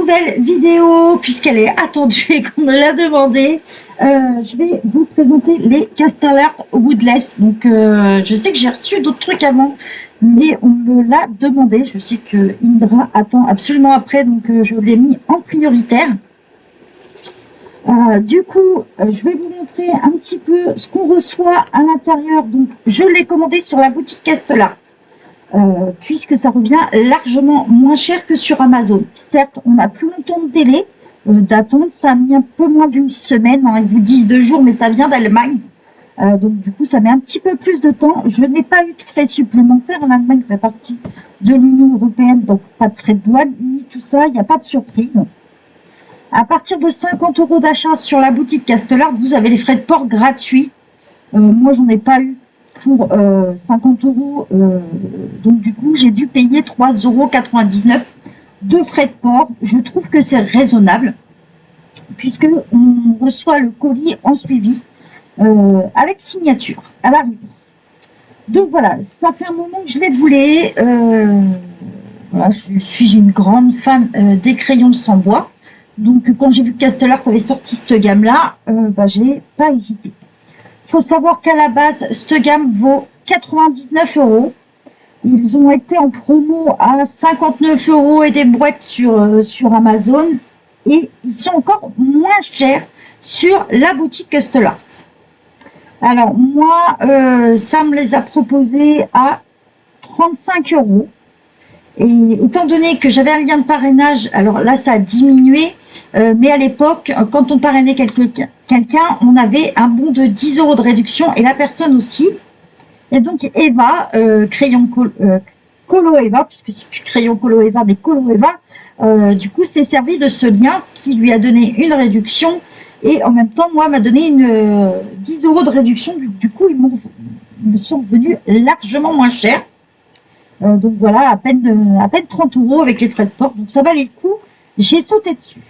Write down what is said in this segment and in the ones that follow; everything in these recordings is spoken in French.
nouvelle vidéo, puisqu'elle est attendue et qu'on me l'a demandé. Je vais vous présenter les Castellart Woodless. Donc, je sais que j'ai reçu d'autres trucs avant, mais on me l'a demandé. Je sais que Indra attend absolument après, donc je l'ai mis en prioritaire. Du coup, je vais vous montrer un petit peu ce qu'on reçoit à l'intérieur. Donc, je l'ai commandé sur la boutique Castellart. Puisque ça revient largement moins cher que sur Amazon. Certes, on a plus longtemps de délai d'attente, ça a mis un peu moins d'une semaine, hein, ils vous disent 2 jours, mais ça vient d'Allemagne. Donc du coup, ça met un petit peu plus de temps. Je n'ai pas eu de frais supplémentaires. L'Allemagne fait partie de l'Union européenne, donc pas de frais de douane, ni tout ça, il n'y a pas de surprise. À partir de 50 € d'achat sur la boutique Castellart, vous avez les frais de port gratuits. Moi, j'en ai pas eu pour 50 €, donc du coup j'ai dû payer 3,99 € de frais de port. Je trouve que c'est raisonnable puisque on reçoit le colis en suivi avec signature à l'arrivée. Donc voilà, ça fait un moment que je les voulais. Voilà, je suis une grande fan des crayons de sans bois, donc quand j'ai vu que Castellart avait sorti cette gamme là, j'ai pas hésité. Il faut savoir qu'à la base, cette gamme vaut 99 €. Ils ont été en promo à 59 € et des boîtes sur Amazon. Et ils sont encore moins chers sur la boutique Castellart. Alors moi, ça me les a proposés à 35 €. Et étant donné que j'avais un lien de parrainage, alors là ça a diminué, mais à l'époque, quand on parrainait quelqu'un, on avait un bon de 10 € de réduction et la personne aussi. Et donc Eva, crayon Colo Eva, puisque c'est plus crayon Colo Eva, mais Colo Eva, du coup s'est servi de ce lien, ce qui lui a donné une réduction et en même temps, moi, m'a donné 10 € de réduction. Du coup, ils me sont revenus largement moins cher. Donc voilà, à peine 30 € avec les frais de port, donc ça valait le coup. J'ai sauté dessus.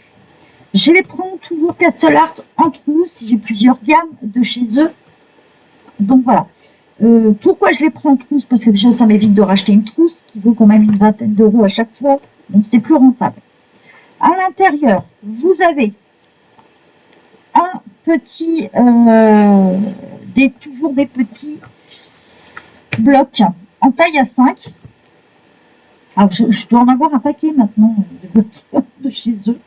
Je les prends toujours Castellart en trousse, j'ai plusieurs gammes de chez eux. Donc voilà. Pourquoi je les prends en trousse? Parce que déjà ça m'évite de racheter une trousse qui vaut quand même une vingtaine d'euros à chaque fois, donc c'est plus rentable. À l'intérieur, vous avez un petit, toujours des petits blocs en taille A5. Alors, je dois en avoir un paquet maintenant de blocs de chez eux.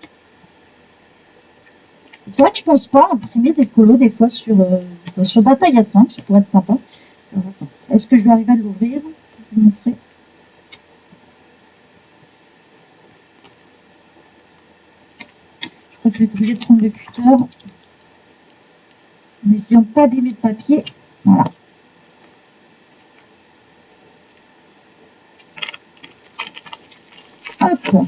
C'est vrai que je pense pas imprimer des colos des fois sur de la taille A5, ça pourrait être sympa. Est-ce que je vais arriver à l'ouvrir? Je vais vous montrer. Je crois que je vais être obligée de prendre le cutter. En essayant de ne pas abîmer le papier. Voilà. Hop.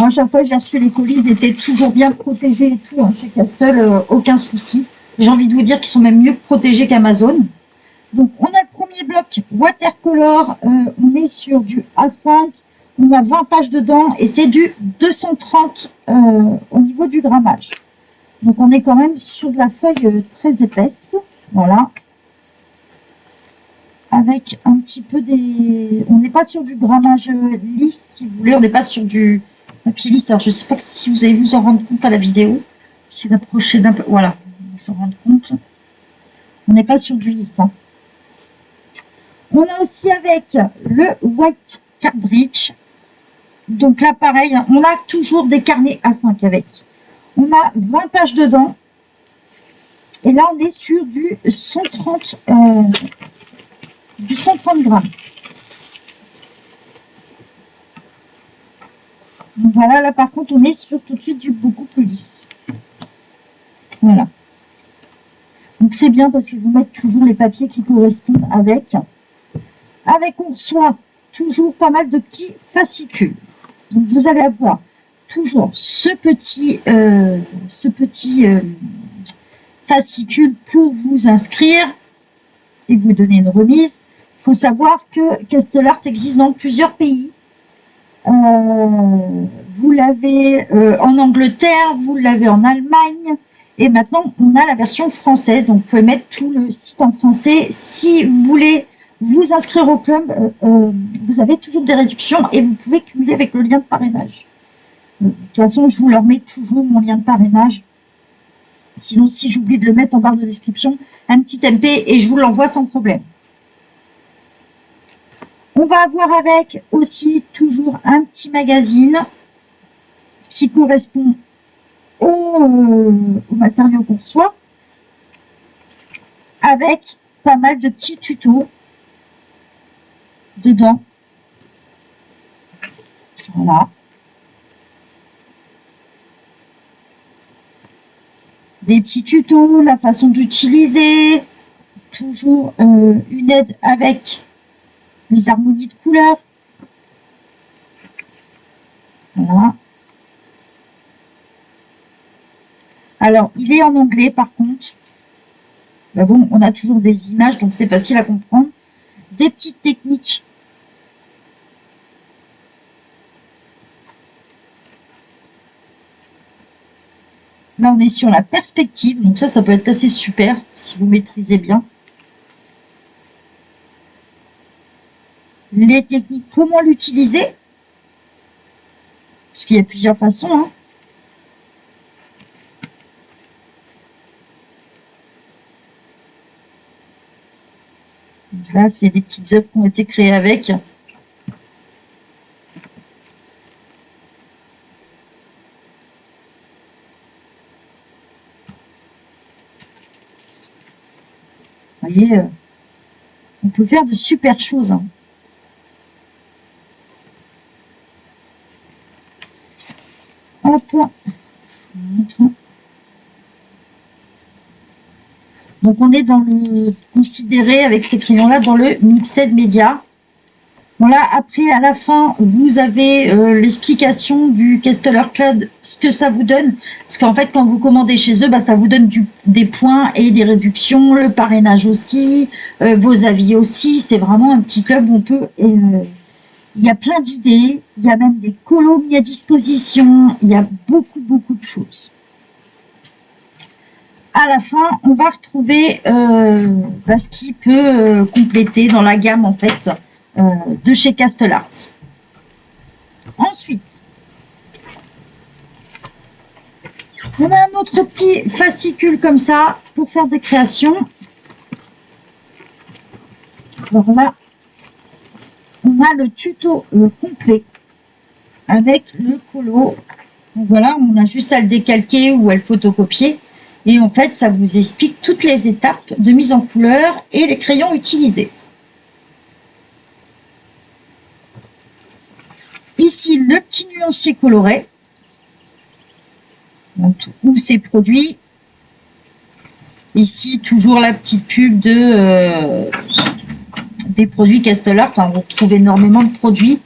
À chaque fois que j'ai reçu les colis, ils étaient toujours bien protégés et tout. Hein, chez Castel, aucun souci. J'ai envie de vous dire qu'ils sont même mieux que protégés qu'Amazon. Donc, on a le premier bloc watercolor. On est sur du A5. On a 20 pages dedans et c'est du 230 au niveau du grammage. Donc, on est quand même sur de la feuille très épaisse. Voilà. Avec un petit peu des... On n'est pas sur du grammage lisse, si vous voulez. On n'est pas sur du papier lisse. Alors, je ne sais pas si vous allez vous en rendre compte à la vidéo. J'essaie d'approcher d'un peu. Voilà, on va s'en rendre compte. On n'est pas sur du lisse. Hein. On a aussi avec le white cartridge. Donc là, pareil, on a toujours des carnets A5 avec. On a 20 pages dedans. Et là, on est sur du 130 grammes. Donc voilà, là par contre, on est sur tout de suite du beaucoup plus lisse. Voilà. Donc c'est bien parce qu'ils vous mettent toujours les papiers qui correspondent avec. Avec, on reçoit toujours pas mal de petits fascicules. Donc vous allez avoir toujours ce petit fascicule pour vous inscrire et vous donner une remise. Il faut savoir que Castellart existe dans plusieurs pays. Vous l'avez en Angleterre, vous l'avez en Allemagne, et maintenant on a la version française. Donc vous pouvez mettre tout le site en français. Si vous voulez vous inscrire au club, vous avez toujours des réductions et vous pouvez cumuler avec le lien de parrainage. De toute façon, je vous leur mets toujours mon lien de parrainage. Sinon, si j'oublie de le mettre en barre de description, un petit MP et je vous l'envoie sans problème. On va avoir avec aussi toujours un petit magazine qui correspond au matériau qu'on reçoit, avec pas mal de petits tutos dedans. Voilà. Des petits tutos, la façon d'utiliser, toujours une aide avec les harmonies de couleurs. Voilà. Alors, il est en anglais par contre. Mais bon, on a toujours des images, donc c'est facile à comprendre. Des petites techniques. Là, on est sur la perspective, donc ça peut être assez super si vous maîtrisez bien. Les techniques, comment l'utiliser, parce qu'il y a plusieurs façons. Hein. Là, c'est des petites œuvres qui ont été créées avec. Vous voyez, on peut faire de super choses. Hein. Hop, je vous montre. Donc on est dans le considéré avec ces crayons-là dans le Mixed Media. Bon là, après, à la fin, vous avez l'explication du Casteller Cloud, ce que ça vous donne. Parce qu'en fait, quand vous commandez chez eux, bah, ça vous donne des points et des réductions, le parrainage aussi, vos avis aussi. C'est vraiment un petit club où on peut... il y a plein d'idées, il y a même des colos mis à disposition, il y a beaucoup, beaucoup de choses. À la fin, on va retrouver ce qui peut compléter dans la gamme, en fait, de chez Castellart. Ensuite, on a un autre petit fascicule comme ça pour faire des créations. Alors là, on a le tuto complet avec le colo. Donc voilà, on a juste à le décalquer ou à le photocopier. Et en fait, ça vous explique toutes les étapes de mise en couleur et les crayons utilisés. Ici, le petit nuancier coloré, donc, où c'est produit. Ici, toujours la petite pub des produits Castellart. On retrouve énormément de produits.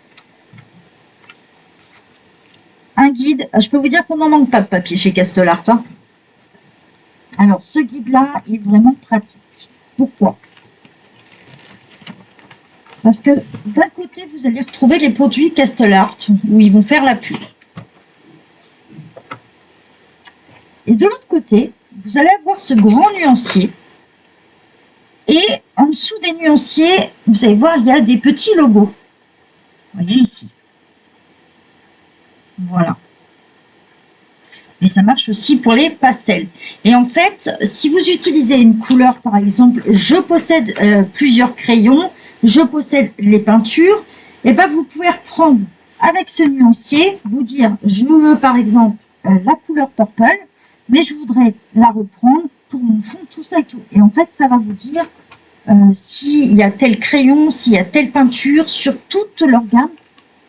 Un guide. Je peux vous dire qu'on n'en manque pas de papier chez Castellart. Hein. Alors, ce guide-là est vraiment pratique. Pourquoi? Parce que d'un côté, vous allez retrouver les produits Castellart, où ils vont faire la pub. Et de l'autre côté, vous allez avoir ce grand nuancier. Et en dessous des nuanciers, vous allez voir, il y a des petits logos. Vous voyez ici. Voilà. Et ça marche aussi pour les pastels. Et en fait, si vous utilisez une couleur, par exemple, je possède plusieurs crayons, je possède les peintures, et bien vous pouvez reprendre avec ce nuancier, vous dire, je veux par exemple la couleur purple, mais je voudrais la reprendre pour mon fond, tout ça et tout. Et en fait, ça va vous dire s'il y a tel crayon, s'il y a telle peinture, sur toute leur gamme,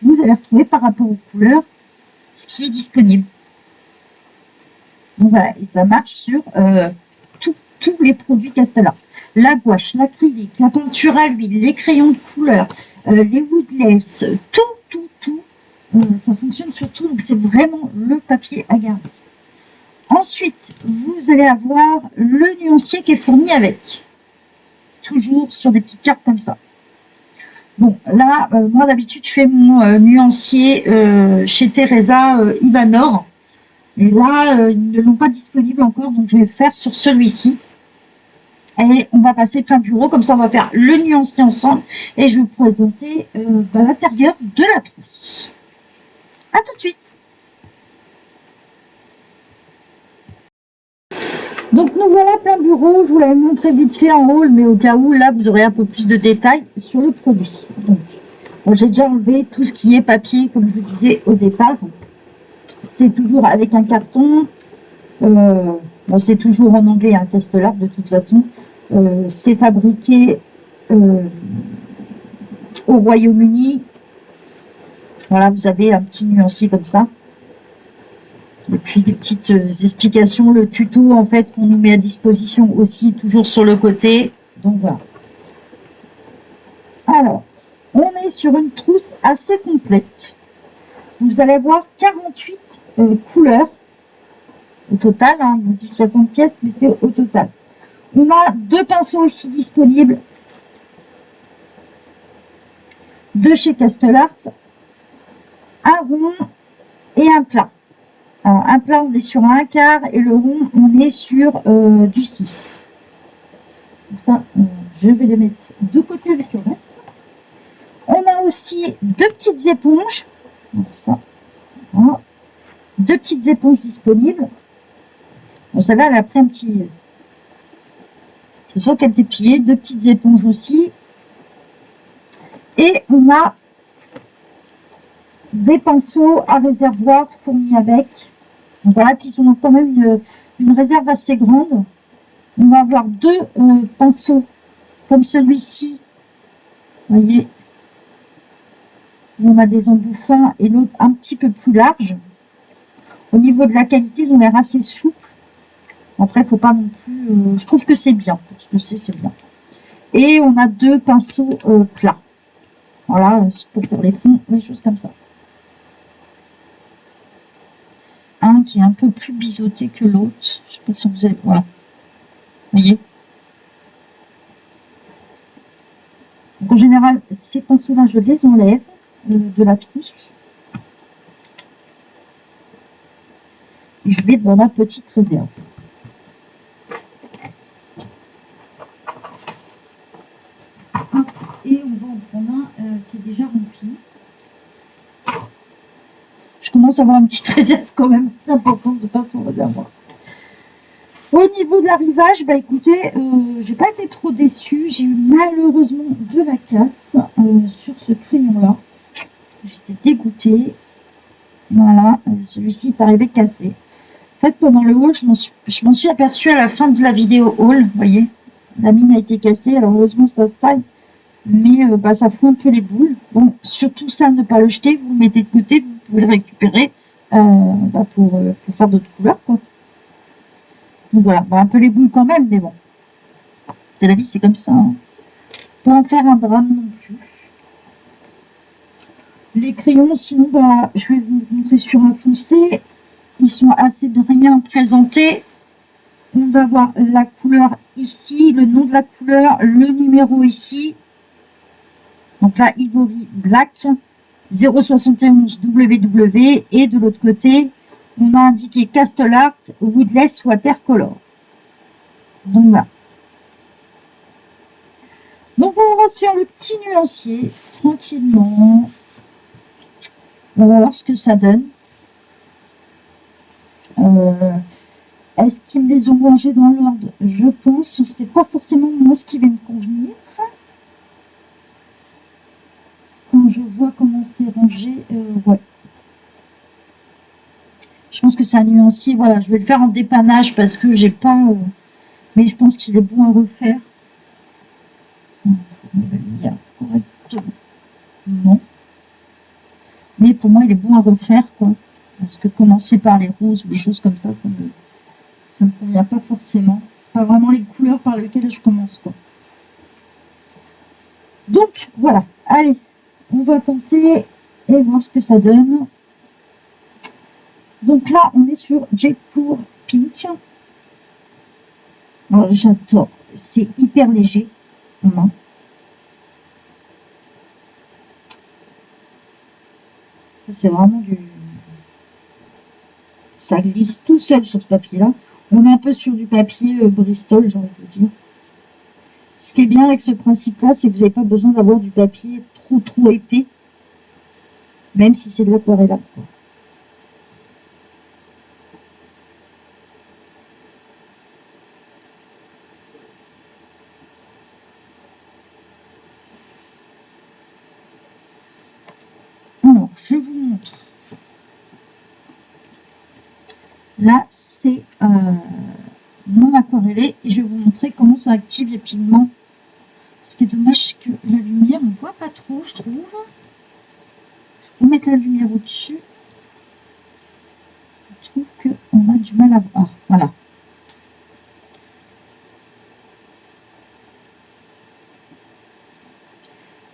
vous allez retrouver par rapport aux couleurs ce qui est disponible. Donc voilà, et ça marche sur tous les produits Castellart. La gouache, l'acrylique, la peinture à l'huile, les crayons de couleur, les woodless, tout, ça fonctionne sur tout. Donc c'est vraiment le papier à garder. Ensuite, vous allez avoir le nuancier qui est fourni avec. Toujours sur des petites cartes comme ça. Bon, là, moi d'habitude, je fais mon nuancier chez Teresa Ivanor. Et là, ils ne l'ont pas disponible encore, donc je vais faire sur celui-ci. Et on va passer plein bureau, comme ça on va faire le nuancier ensemble et je vais vous présenter l'intérieur de la trousse. À tout de suite. Donc nous voilà plein bureau, je vous l'avais montré vite fait en haul, mais au cas où là vous aurez un peu plus de détails sur le produit. Donc bon, j'ai déjà enlevé tout ce qui est papier, comme je vous disais au départ. C'est toujours avec un carton. Bon, c'est toujours en anglais, un Castellart de toute façon. C'est fabriqué au Royaume-Uni. Voilà, vous avez un petit nuancier comme ça. Et puis des petites explications, le tuto en fait qu'on nous met à disposition aussi, toujours sur le côté. Donc voilà. Alors, on est sur une trousse assez complète. Vous allez avoir 48 couleurs au total. Hein, on dit 60 pièces, mais c'est au total. On a 2 pinceaux aussi disponibles de chez Castellart, un rond et un plat. Alors, un plat, on est sur un quart et le rond, on est sur du 6. Donc ça, je vais les mettre de côté avec le reste. On a aussi 2 petites éponges. Donc ça, voilà. 2 petites éponges disponibles. Bon, celle-là, elle a pris un petit... C'est soit qu'elle était pillée, 2 petites éponges aussi. Et on a des pinceaux à réservoir fournis avec. Donc voilà, qui sont quand même une réserve assez grande. On va avoir 2 pinceaux comme celui-ci. Vous voyez, on a des embouts fins et l'autre un petit peu plus large. Au niveau de la qualité, ils ont l'air assez souples. Après, il ne faut pas non plus... je trouve que c'est bien. Pour ce que c'est bien. Et on a 2 pinceaux plats. Voilà, c'est pour faire les fonds, les choses comme ça. Un qui est un peu plus biseauté que l'autre. Je ne sais pas si vous avez... Voilà. Vous voyez? Donc, en général, ces pinceaux-là, je les enlève de la trousse. Et je vais dans ma petite réserve. Et on va en prendre un qui est déjà rempli. Je commence à avoir une petite réserve quand même. C'est important de ne pas s'en réservoir. Au niveau de l'arrivage, bah écoutez, j'ai pas été trop déçue. J'ai eu malheureusement de la casse sur ce crayon-là. J'étais dégoûtée. Voilà, celui-ci est arrivé cassé. En fait, pendant le haul, je m'en suis aperçue à la fin de la vidéo haul. Vous voyez, la mine a été cassée. Alors heureusement, ça se taille. Mais bah, ça fout un peu les boules. Bon, surtout ça, ne pas le jeter. Vous le mettez de côté. Vous pouvez le récupérer bah, pour faire d'autres couleurs, quoi. Donc voilà, bon, un peu les boules quand même, mais bon. C'est la vie, c'est comme ça. Hein. Pas en faire un drame non plus. Les crayons, sinon, bah, je vais vous montrer sur un foncé. Ils sont assez bien présentés. On va voir la couleur ici, le nom de la couleur, le numéro ici. Donc là, Ivory Black 071 WW. Et de l'autre côté, on a indiqué Castellart Woodless Watercolor. Donc voilà. Donc on va se faire le petit nuancier tranquillement. On va voir ce que ça donne. Est-ce qu'ils me les ont rangés dans l'ordre? Je pense. C'est pas forcément moi ce qui va me convenir. Quand je vois comment c'est rangé, ouais. Je pense que c'est un nuancier. Voilà, je vais le faire en dépannage parce que j'ai pas. Mais je pense qu'il est bon à refaire. Il faut me le lire correctement. Non. Mais pour moi, il est bon à refaire, quoi. Parce que commencer par les roses ou des choses comme ça me convient pas forcément. C'est pas vraiment les couleurs par lesquelles je commence, quoi. Donc, voilà. Allez, on va tenter et voir ce que ça donne. Donc là, on est sur Jaipur Pink. Alors, j'adore. C'est hyper léger. Voilà. Ça, c'est vraiment du... Ça glisse tout seul sur ce papier-là. On est un peu sur du papier Bristol, j'ai envie de vous dire. Ce qui est bien avec ce principe-là, c'est que vous n'avez pas besoin d'avoir du papier trop épais, même si c'est de l'aquarellable. Alors, je vous montre. Là, c'est mon aquarellé et je vais vous montrer comment ça active les pigments. Ce qui est dommage, c'est que la lumière, on ne voit pas trop, je trouve. Je vais mettre la lumière au-dessus. Je trouve qu'on a du mal à voir. Voilà.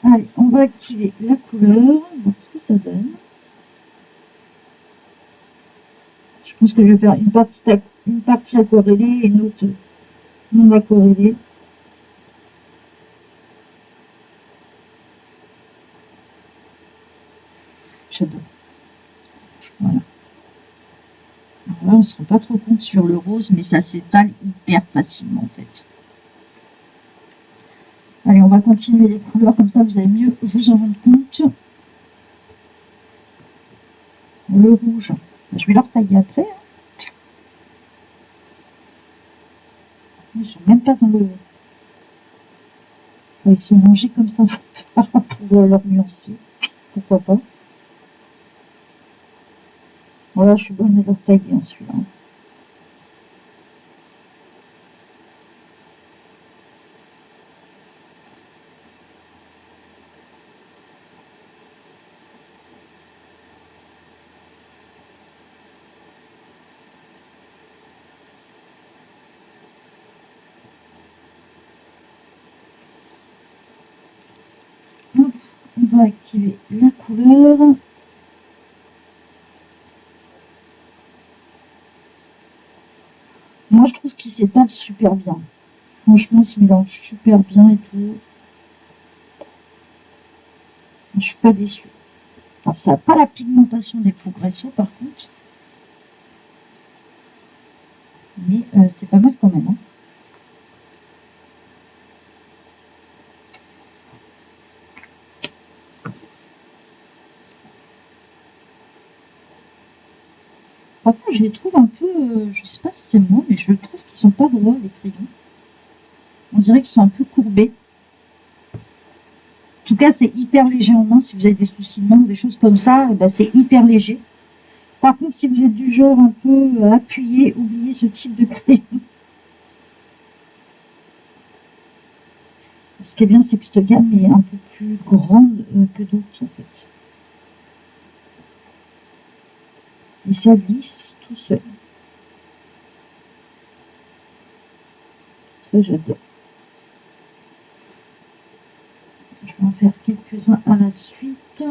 Allez, on va activer la couleur, voir ce que ça donne. Je pense que je vais faire une partie aquarellée et une autre non aquarellée. J'adore. Voilà. Alors là, on ne se rend pas trop compte sur le rose, mais ça s'étale hyper facilement en fait. Allez, on va continuer les couleurs, comme ça vous allez mieux vous en rendre compte. Le rouge, je vais le retailler après. Ils sont même pas dans le... Ils sont rangés comme ça pour leur nuancer. Pourquoi pas. Voilà, je suis bonne à leur tailler en celui-là. Hop, on va activer la couleur. Moi, je trouve qu'il s'étale super bien. Franchement, il se mélange super bien et tout. Je suis pas déçue. Alors, ça n'a pas la pigmentation des Progresso, par contre. Mais c'est pas mal quand même. Hein. Par contre, je les trouve un peu... je sais pas si c'est moi, mais je trouve qu'ils sont pas droits, les crayons. On dirait qu'ils sont un peu courbés. En tout cas, c'est hyper léger en main. Si vous avez des soucis de main ou des choses comme ça, ben, c'est hyper léger. Par contre, si vous êtes du genre un peu appuyé, oubliez ce type de crayon. Ce qui est bien, c'est que cette gamme est un peu plus grande que d'autres, en fait. Et ça glisse tout seul. Ça, j'adore. Je vais en faire quelques-uns à la suite.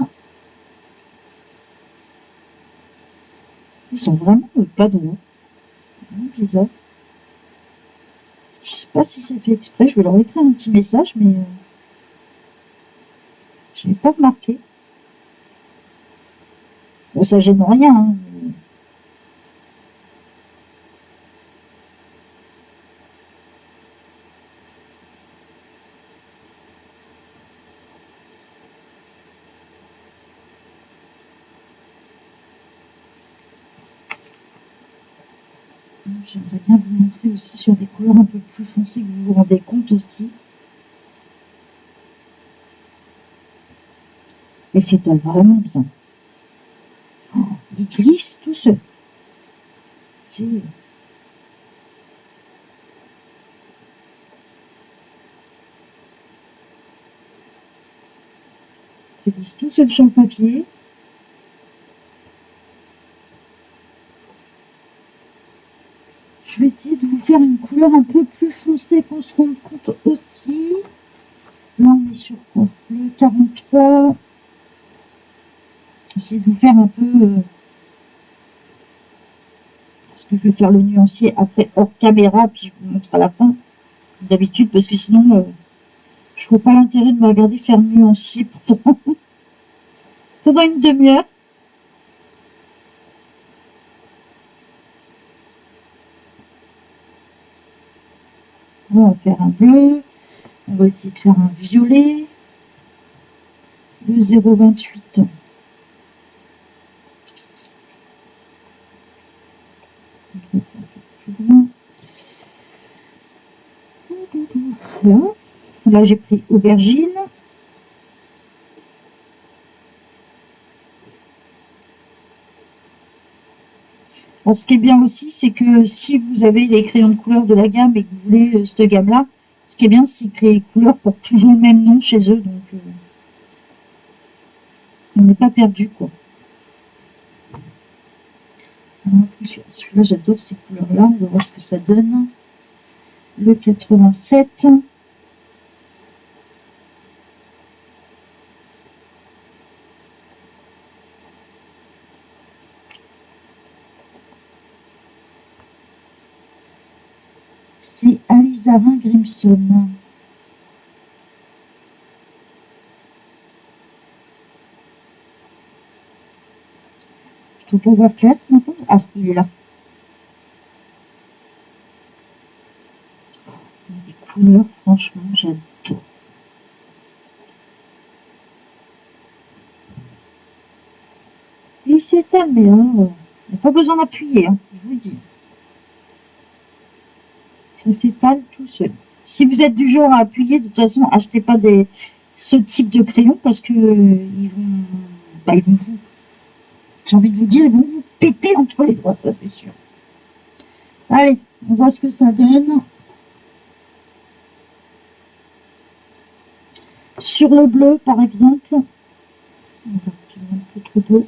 Ils sont vraiment pas droits. C'est vraiment bizarre. Je sais pas si c'est fait exprès. Je vais leur écrire un petit message, mais je n'ai pas remarqué. Bon, ça gêne rien. Hein. J'aimerais bien vous montrer aussi sur des couleurs un peu plus foncées que vous vous rendez compte aussi. Et s'étale vraiment bien. Oh, il glisse tout seul. C'est... Ça glisse tout seul sur le papier. Je vais essayer de vous faire une couleur un peu plus foncée qu'on se rende compte aussi. Là, on est sur quoi? Le 43. J'essaie de vous faire un peu... parce que je vais faire le nuancier après hors caméra, puis je vous montre à la fin, comme d'habitude, parce que sinon, je ne vois pas l'intérêt de me regarder faire le nuancier pendant une demi-heure. On va faire un bleu. On va essayer de faire un violet. Le 0,28. Là, j'ai pris aubergine. Alors, ce qui est bien aussi, c'est que si vous avez les crayons de couleur de la gamme et que vous voulez cette gamme-là, ce qui est bien, c'est que les couleurs portent toujours le même nom chez eux, donc on n'est pas perdu, quoi. Celui-là, j'adore ces couleurs-là. On va voir ce que ça donne. Le 87. C'est Alizarin Grimson. Je dois pas voir clair ce matin. Ah, il est là. Il y a des couleurs, franchement, j'adore. Et c'est mais il n'y a pas besoin d'appuyer, hein, je vous le dis. Ça s'étale tout seul. Si vous êtes du genre à appuyer, de toute façon, achetez pas ce type de crayon parce que ils vont vous, j'ai envie de vous dire, ils vont vous péter entre les doigts, ça c'est sûr. Allez, on voit ce que ça donne. Sur le bleu, par exemple, on va un peu trop d'eau.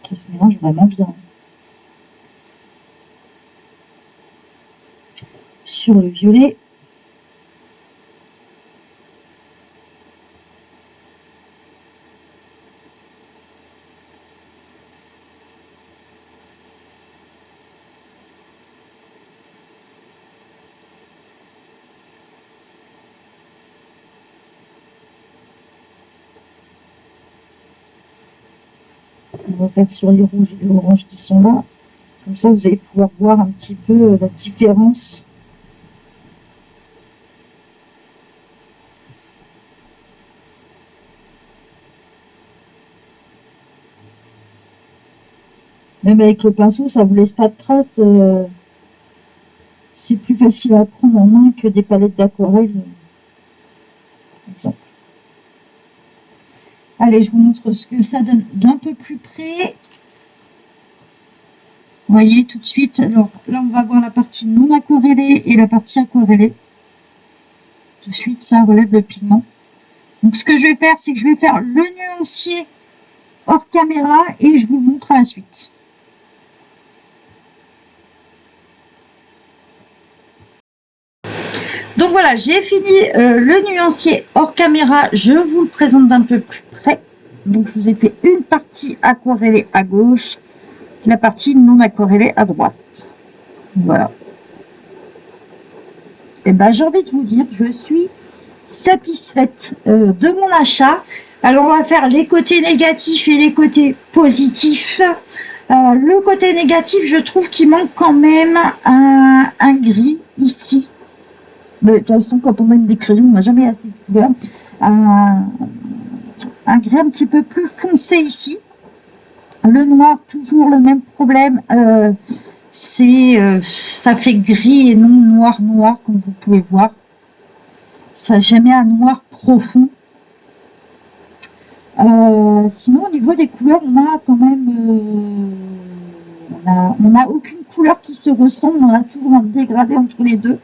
Ça se mélange vraiment bien. Sur le violet, on va faire sur les rouges et les oranges qui sont là. Comme ça, vous allez pouvoir voir un petit peu la différence. Même avec le pinceau, ça vous laisse pas de traces. C'est plus facile à prendre en main que des palettes d'aquarelle, par exemple. Allez, je vous montre ce que ça donne d'un peu plus près. Vous voyez tout de suite, alors là on va voir la partie non aquarellée et la partie aquarellée. Tout de suite, ça relève le pigment. Donc ce que je vais faire, c'est que je vais faire le nuancier hors caméra et je vous le montre à la suite. Donc voilà, j'ai fini le nuancier hors caméra. Je vous le présente d'un peu plus près. Donc je vous ai fait une partie aquarellée à gauche, la partie non aquarellée à droite. Voilà. Et ben j'ai envie de vous dire, je suis satisfaite de mon achat. Alors on va faire les côtés négatifs et les côtés positifs. Le côté négatif, je trouve qu'il manque quand même un gris ici. Mais de toute façon, quand on aime des crayons, on n'a jamais assez de couleurs. Un gris un petit peu plus foncé ici. Le noir, toujours le même problème. Ça fait gris et non noir, comme vous pouvez voir. Ça n'a jamais un noir profond. Sinon, au niveau des couleurs, on a quand même... on n'a aucune couleur qui se ressemble. On a toujours un dégradé entre les deux.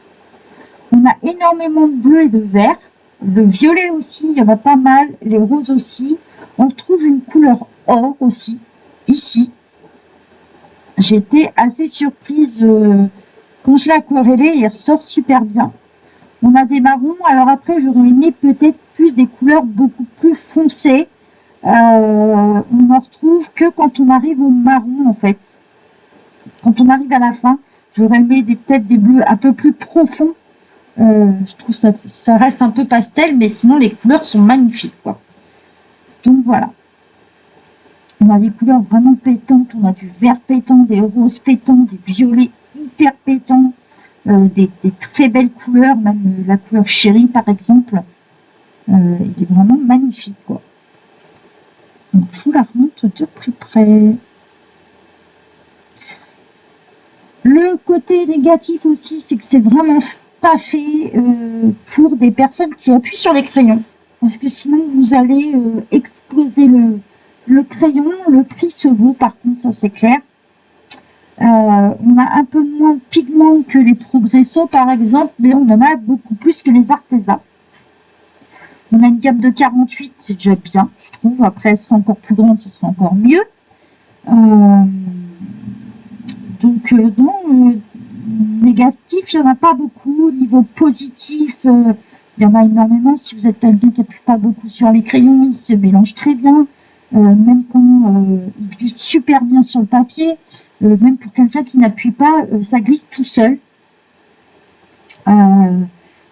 On a énormément de bleu et de vert. Le violet aussi, il y en a pas mal. Les roses aussi. On trouve une couleur or aussi, ici. J'étais assez surprise quand je l'ai aquarellé. Il ressort super bien. On a des marrons. Alors après, j'aurais aimé peut-être plus des couleurs beaucoup plus foncées. On n'en retrouve que quand on arrive au marron, en fait. Quand on arrive à la fin, j'aurais aimé peut-être des bleus un peu plus profonds. Je trouve ça reste un peu pastel, mais sinon les couleurs sont magnifiques, quoi. Donc voilà. On a des couleurs vraiment pétantes, on a du vert pétant, des roses pétants, des violets hyper pétants, des très belles couleurs, même la couleur chérie par exemple. Il est vraiment magnifique, quoi. Donc je vous la remonte de plus près. Le côté négatif aussi, c'est que c'est vraiment pas fait pour des personnes qui appuient sur les crayons. Parce que sinon, vous allez exploser le crayon. Le prix se vaut, par contre, ça c'est clair. On a un peu moins de pigments que les Progresso, par exemple, mais on en a beaucoup plus que les Arteza. On a une gamme de 48, c'est déjà bien, je trouve. Après, elle sera encore plus grande, ce sera encore mieux. Donc, non, négatif, il n'y en a pas beaucoup. Au niveau positif, il y en a énormément. Si vous êtes quelqu'un qui n'appuie pas beaucoup sur les crayons, ils se mélangent très bien. Même quand ils glissent super bien sur le papier. Même pour quelqu'un qui n'appuie pas, ça glisse tout seul.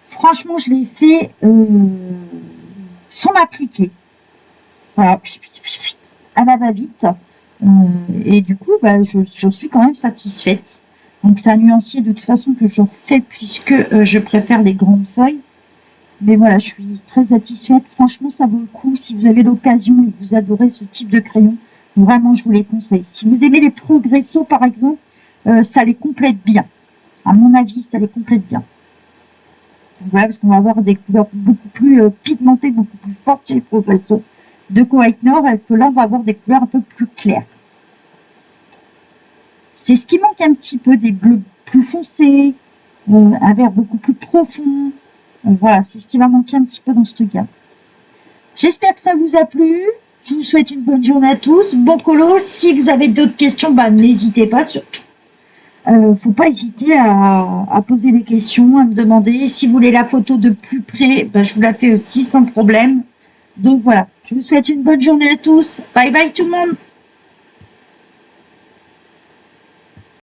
Franchement, je l'ai fait sans m'appliquer. Voilà, à la va-vite. Et du coup, bah, je suis quand même satisfaite. Donc c'est un nuancier de toute façon que je refais puisque je préfère les grandes feuilles. Mais voilà, je suis très satisfaite. Franchement, ça vaut le coup. Si vous avez l'occasion et que vous adorez ce type de crayon, vraiment, je vous les conseille. Si vous aimez les Progresso, par exemple, ça les complète bien. À mon avis, ça les complète bien. Donc voilà, parce qu'on va avoir des couleurs beaucoup plus pigmentées, beaucoup plus fortes chez les Progresso de Koweït Nord, et que là, on va avoir des couleurs un peu plus claires. C'est ce qui manque un petit peu, des bleus plus foncés, un vert beaucoup plus profond. Voilà, c'est ce qui va manquer un petit peu dans cette gamme. J'espère que ça vous a plu. Je vous souhaite une bonne journée à tous. Bon colo, si vous avez d'autres questions, bah, n'hésitez pas surtout. Faut pas hésiter à poser des questions, à me demander. Si vous voulez la photo de plus près, bah, je vous la fais aussi sans problème. Donc voilà, je vous souhaite une bonne journée à tous. Bye bye tout le monde.